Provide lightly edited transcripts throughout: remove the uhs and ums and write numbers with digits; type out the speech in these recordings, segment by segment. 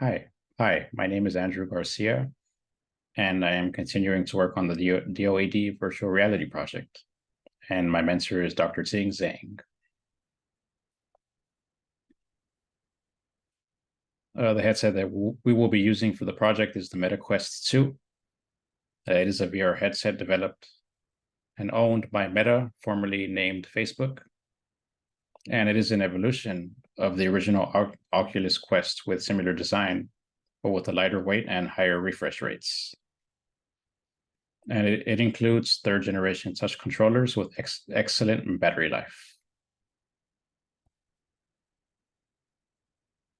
Hi, my name is Andrew Garcia, and I am continuing to work on the DOAD virtual reality project. And my mentor is Dr. Ting Zhang. The headset that we will be using for the project is the MetaQuest 2. It is a VR headset developed and owned by Meta, formerly named Facebook. And it is an evolution of the original Oculus Quest with similar design, but with a lighter weight and higher refresh rates. And it includes third generation touch controllers with excellent battery life.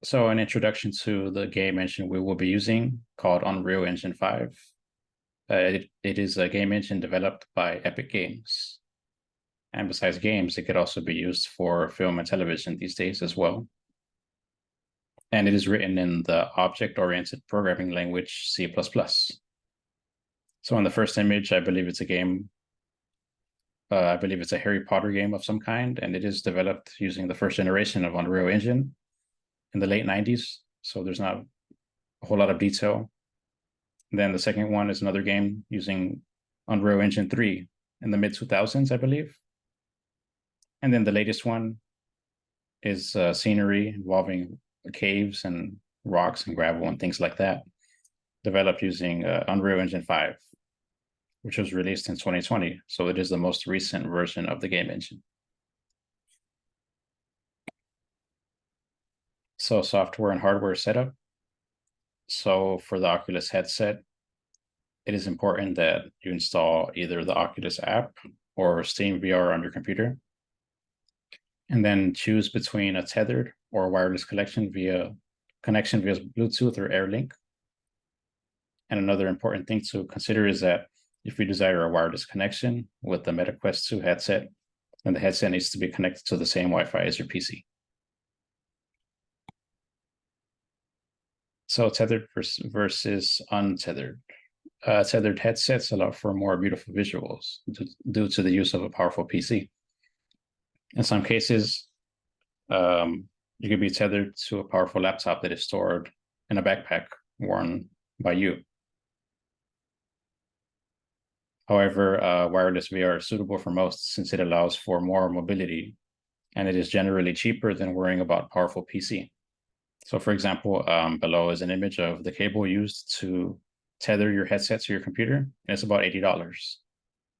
So an introduction to the game engine we will be using, called Unreal Engine 5. It is a game engine developed by Epic Games. And besides games, it could also be used for film and television these days as well. And it is written in the object-oriented programming language C++. So on the first image, I believe it's a game. I believe it's a Harry Potter game of some kind, and it is developed using the first generation of Unreal Engine in the late 90s. So there's not a whole lot of detail. And then the second one is another game using Unreal Engine 3 in the mid 2000s, I believe. And then the latest one is scenery involving caves and rocks and gravel and things like that, developed using Unreal Engine 5, which was released in 2020. So it is the most recent version of the game engine. So software and hardware setup. So for the Oculus headset, it is important that you install either the Oculus app or Steam VR on your computer, and then choose between a tethered or wireless connection via Bluetooth or AirLink. And another important thing to consider is that if you desire a wireless connection with the MetaQuest 2 headset, then the headset needs to be connected to the same Wi-Fi as your PC. So tethered versus untethered. Tethered headsets allow for more beautiful visuals due to the use of a powerful PC. In some cases, you can be tethered to a powerful laptop that is stored in a backpack worn by you. However, wireless VR is suitable for most since it allows for more mobility, and it is generally cheaper than worrying about powerful PC. So for example, below is an image of the cable used to tether your headset to your computer, and it's about $80.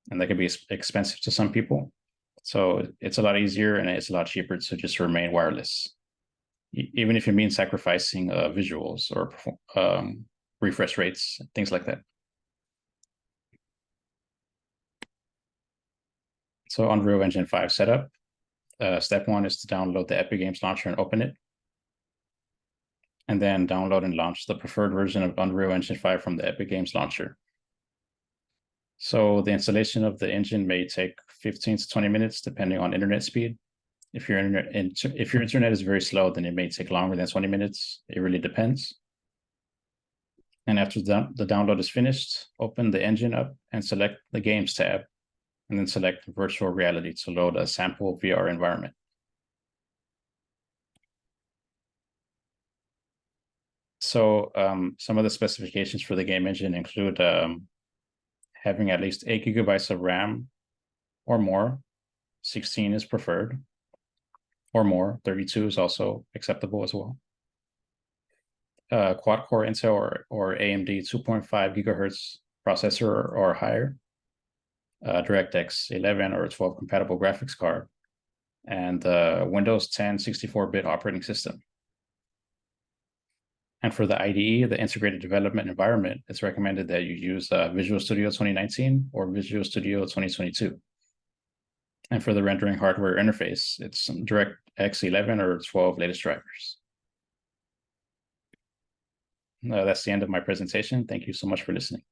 And that can be expensive to some people. So it's a lot easier and it's a lot cheaper to just remain wireless, even if you mean sacrificing visuals or refresh rates, things like that. So Unreal Engine 5 setup. Step one is to download the Epic Games Launcher and open it. And then download and launch the preferred version of Unreal Engine 5 from the Epic Games Launcher. So the installation of the engine may take 15 to 20 minutes, depending on internet speed. If your internet is very slow, then it may take longer than 20 minutes. It really depends. And after the download is finished, open the engine up and select the Games tab, and then select Virtual Reality to load a sample VR environment. So some of the specifications for the game engine include having at least 8 gigabytes of RAM or more. 16 is preferred, or more. 32 is also acceptable as well. Quad-core Intel or AMD 2.5 gigahertz processor or higher. DirectX 11 or 12 compatible graphics card, and Windows 10 64-bit operating system. And for the IDE, the integrated development environment, it's recommended that you use Visual Studio 2019 or Visual Studio 2022. And for the rendering hardware interface, it's DirectX 11 or 12 latest drivers. That's the end of my presentation. Thank you so much for listening.